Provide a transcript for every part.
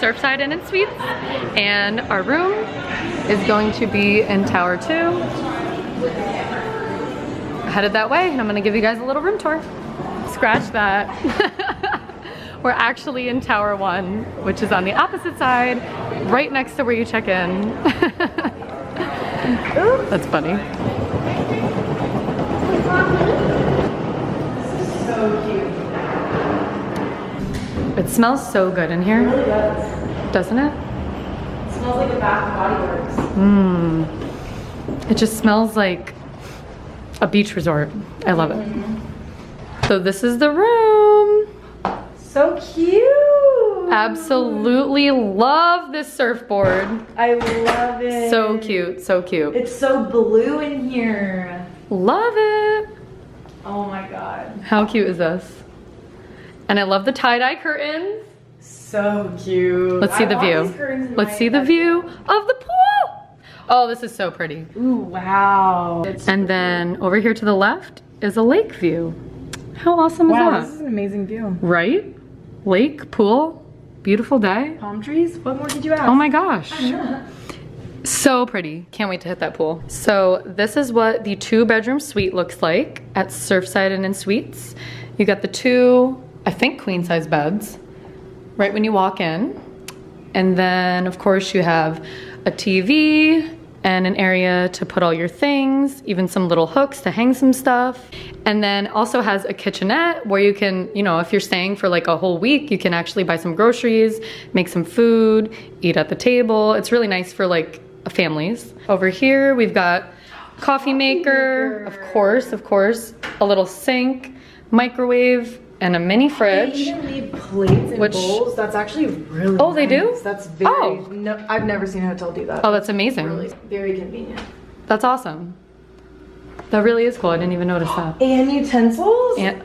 Surfside Inn and Suites, and our room is going to be in Tower 2. Headed that way, and I'm gonna give you guys a little room tour. Scratch that. We're actually in Tower 1, which is on the opposite side, right next to where you check in. That's funny. So cute. It smells so good in here. It really does. Doesn't it? It smells like a Bath and Body Works. It just smells like a beach resort. I love it. So this is the room. So cute. Absolutely love this surfboard. I love it. So cute, so cute. It's so blue in here. Love it. Oh my God. How cute is this? And I love the tie-dye curtains. So cute. Let's see the view. Let's see the view of the pool. Oh, this is so pretty. Ooh, wow. And then over here to the left is a lake view. How awesome is that? Wow, this is an amazing view. Right? Lake, pool, beautiful day. Palm trees? What more did you ask? Oh my gosh. So pretty. Can't wait to hit that pool. So this is what the 2-bedroom suite looks like at Surfside Inn and Suites. You got the 2, I think, queen size beds right when you walk in. And then of course you have a TV and an area to put all your things, even some little hooks to hang some stuff. And then also has a kitchenette where you can, you know, if you're staying for like a whole week, you can actually buy some groceries, make some food, eat at the table. It's really nice for like families. Over here, we've got coffee maker, of course, a little sink, microwave, and a mini fridge. They even leave plates and bowls. That's actually really Oh, they do? nice. That's very, no, I've never seen a hotel do that. Oh, that's amazing. Really, very convenient. That's awesome. That really is cool. I didn't even notice that. And utensils? And,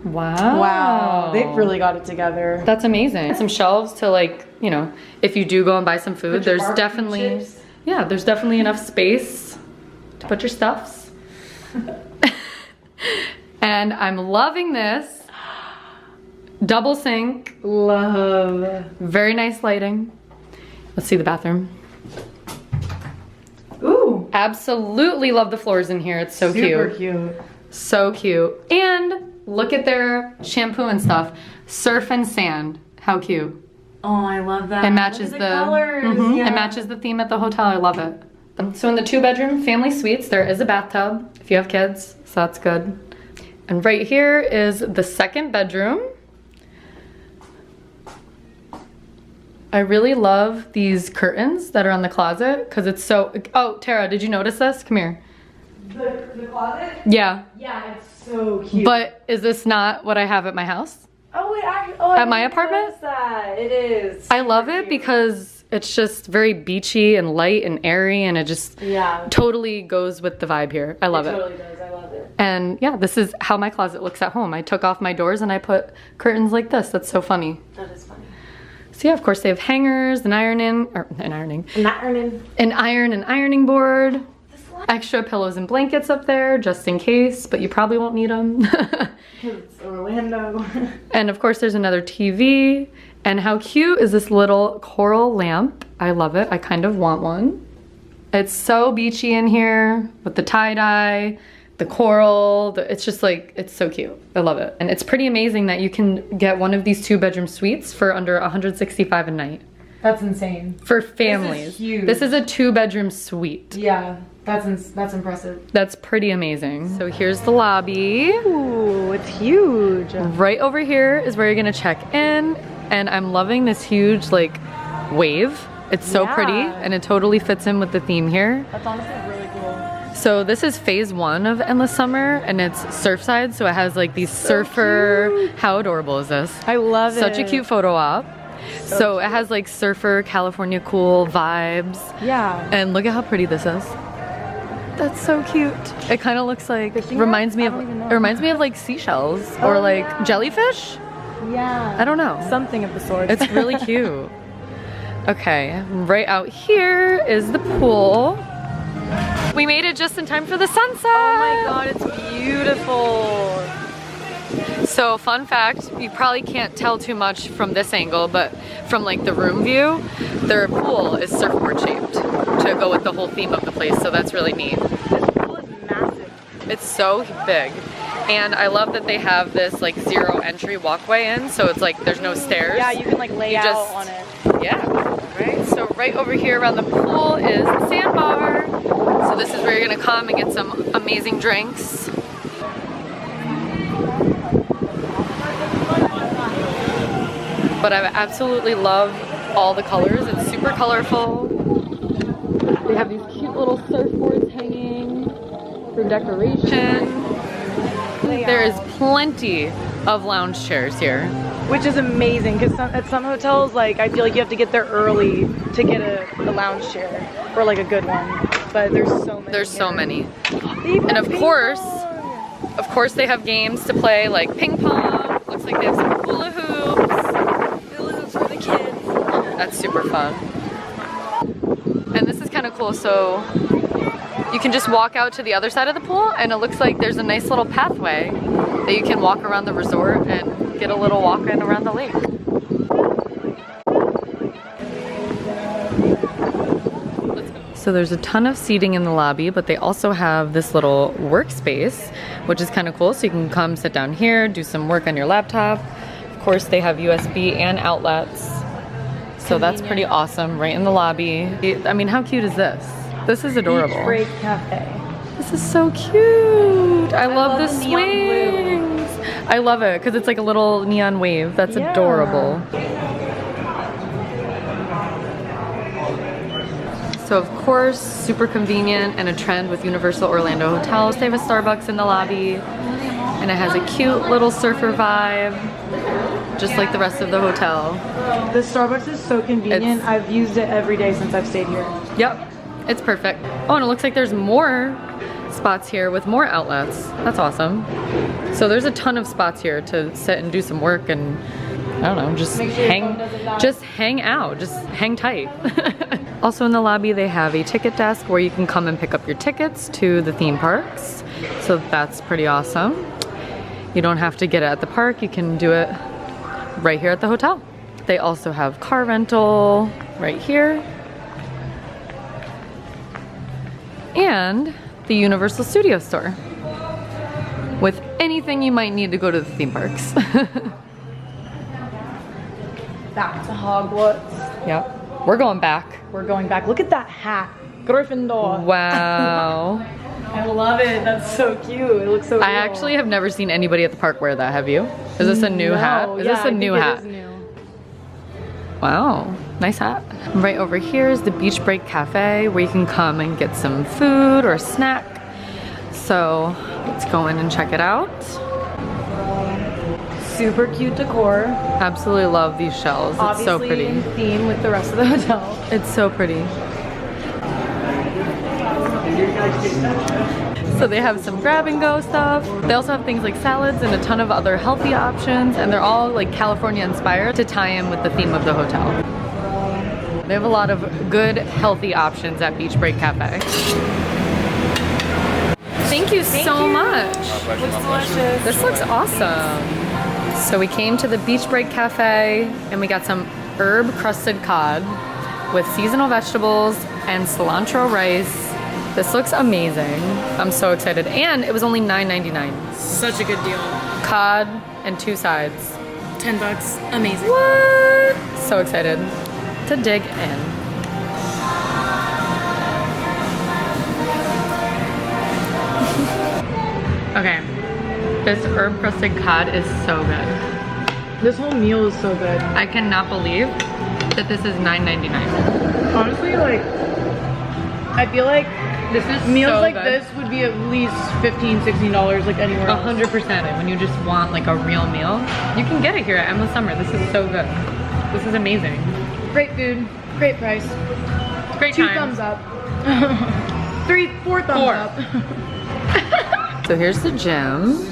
wow. Wow, they've really got it together. That's amazing. Some shelves to like, you know, if you do go and buy some food, there's definitely, yeah, there's definitely enough space to put your stuffs. And I'm loving this. Double sink. Love. Very nice lighting. Let's see the bathroom. Ooh. Absolutely love the floors in here. It's so Super cute. cute. So cute. And look at their shampoo and stuff. Surf and sand. How cute. Oh, I love that. It matches the colors. It matches the theme at the hotel. I love it. So in the 2-bedroom family suites, there is a bathtub if you have kids, so that's good. And right here is the 2nd bedroom. I really love these curtains that are on the closet because it's so, oh, Tara, did you notice this? Come here. The closet? Yeah. Yeah, it's so cute. But is this not what I have at my house? Oh, At my apartment? That. It is. I love it because it's just very beachy and light and airy, and it just totally goes with the vibe here. I love it. It totally does. I love it. And yeah, this is how my closet looks at home. I took off my doors and I put curtains like this. That's so funny. That is funny. So yeah, of course they have hangers, an iron and ironing board, extra pillows and blankets up there just in case, but you probably won't need them. It's Orlando. And of course there's another TV. And how cute is this little coral lamp? I love it. I kind of want one. It's so beachy in here with the tie-dye, the coral, it's just like, it's so cute. I love it. And it's pretty amazing that you can get one of these 2-bedroom suites for under $165 a night. That's insane. For families. This is huge. This is a 2-bedroom suite. Yeah, that's impressive. That's pretty amazing. So here's the lobby. Ooh, it's huge. Right over here is where you're gonna check in. And I'm loving this huge like wave. It's so pretty and it totally fits in with the theme here. That's honestly really cool. So this is phase 1 of Endless Summer and it's Surfside, so it has like these surfer, how adorable is this? I love it. Such a cute photo op. So it has like surfer, California cool vibes. Yeah. And look at how pretty this is. That's so cute. It kind of looks like, reminds me of like seashells or like jellyfish. Yeah. I don't know. Something of the sort. It's really cute. Okay, right out here is the pool. We made it just in time for the sunset. Oh my god, it's beautiful. So fun fact, you probably can't tell too much from this angle, but from like the room view, their pool is surfboard shaped to go with the whole theme of the place, so that's really neat. This pool is massive. It's so big. And I love that they have this like zero entry walkway in, so it's like there's no stairs. Yeah, you can like lay out on it. Yeah, right? So right over here around the pool is the sandbar. So this is where you're gonna come and get some amazing drinks. But I absolutely love all the colors. It's super colorful. They have these cute little surfboards hanging for decoration. There is plenty of lounge chairs here. Which is amazing, because at some hotels, like, I feel like you have to get there early to get a lounge chair, or like a good one. But there's so many. There's so many. And of course they have games to play, like ping pong. Looks like they have some hula hoops. Hula hoops for the kids. That's super fun. And this is kind of cool, so you can just walk out to the other side of the pool, and it looks like there's a nice little pathway that you can walk around the resort and get a little walk in around the lake. So there's a ton of seating in the lobby, but they also have this little workspace, which is kind of cool. So you can come sit down here, do some work on your laptop. Of course, they have USB and outlets. So that's pretty awesome, right in the lobby. I mean, how cute is this? This is adorable. Beach Break Cafe. This is so cute. I love the neon swings. I love it because it's like a little neon wave. That's adorable. So of course, super convenient and a trend with Universal Orlando hotels. They have a Starbucks in the lobby, and it has a cute little surfer vibe, just like the rest of the hotel. The Starbucks is so convenient. I've used it every day since I've stayed here. Yep, it's perfect. Oh, and it looks like there's more spots here with more outlets. That's awesome. So there's a ton of spots here to sit and do some work and, I don't know, just hang out, just hang tight. Also in the lobby, they have a ticket desk where you can come and pick up your tickets to the theme parks. So that's pretty awesome. You don't have to get it at the park, you can do it right here at the hotel. They also have car rental right here. And the Universal Studio Store with anything you might need to go to the theme parks. Back to Hogwarts. Yep, we're going back. We're going back. Look at that hat. Gryffindor. Wow. I love it. That's so cute. It looks so I real. actually have never seen anybody at the park wear that, have you? Is this a new hat? Is this a new hat? It is new. Wow, nice hat. Right over here is the Beach Break Cafe where you can come and get some food or a snack. So let's go in and check it out. Super cute decor. Absolutely love these shells. It's so pretty. Obviously in theme with the rest of the hotel. It's so pretty. So they have some grab and go stuff. They also have things like salads and a ton of other healthy options, and they're all like California inspired to tie in with the theme of the hotel. They have a lot of good healthy options at Beach Break Cafe. Thank you so much. Looks delicious. This looks awesome. So we came to the Beach Break Cafe and we got some herb crusted cod with seasonal vegetables and cilantro rice. This looks amazing. I'm so excited. And it was only $9.99. Such a good deal. Cod and 2 sides. $10. Amazing. What? So excited to dig in. Okay. This herb crusted cod is so good. This whole meal is so good. I cannot believe that this is $9.99. Honestly, like, I feel like This is meals so like good. this would be at least $15, $16 like anywhere else. 100%. When you just want like a real meal, you can get it here at Endless Summer. This is so good. This is amazing. Great food, great price. Great 2 time. thumbs up. 3, 4 thumbs 4. up. So here's the gym.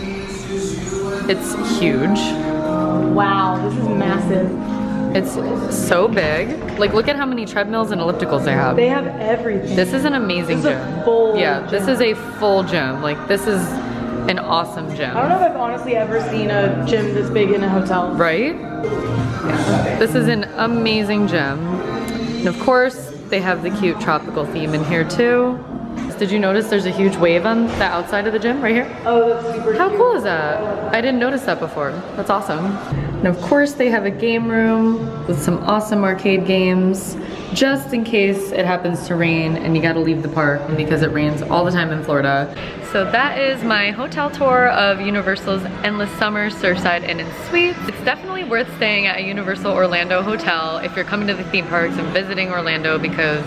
It's huge. Wow, this is massive. It's so big. Like, look at how many treadmills and ellipticals they have. They have everything. This is an amazing This is gym. a full Yeah, this gym. is a full gym. Like, this is an awesome gym. I don't know if I've honestly ever seen a gym this big in a hotel. Right? Yeah. This is an amazing gym. And of course, they have the cute tropical theme in here too. Did you notice there's a huge wave on the outside of the gym right here? Oh, that's super cute. How cool is that? I didn't notice that before. That's awesome. And of course they have a game room with some awesome arcade games, just in case it happens to rain and you gotta leave the park because it rains all the time in Florida. So that is my hotel tour of Universal's Endless Summer Surfside Inn and Suites. It's definitely worth staying at a Universal Orlando hotel if you're coming to the theme parks and visiting Orlando, because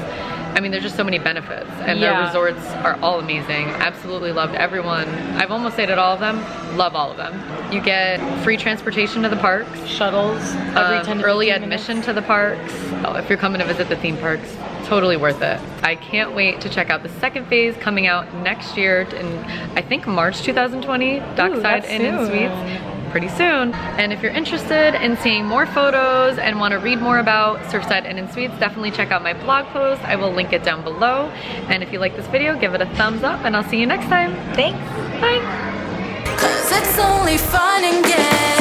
I mean, there's just so many benefits, and their resorts are all amazing. Absolutely loved everyone. I've almost stayed at all of them. Love all of them. You get free transportation to the parks. Shuttles every 10 to early 15 admission minutes. to the parks. Oh, if you're coming to visit the theme parks, totally worth it. I can't wait to check out the second phase coming out next year in, I think, March 2020. Dockside Inn and Suites. Pretty soon. And if you're interested in seeing more photos and want to read more about Surfside Inn and Suites, definitely check out my blog post. I will link it down below. And if you like this video, give it a thumbs up, and I'll see you next time. Thanks. Bye. 'Cause it's only fun and games.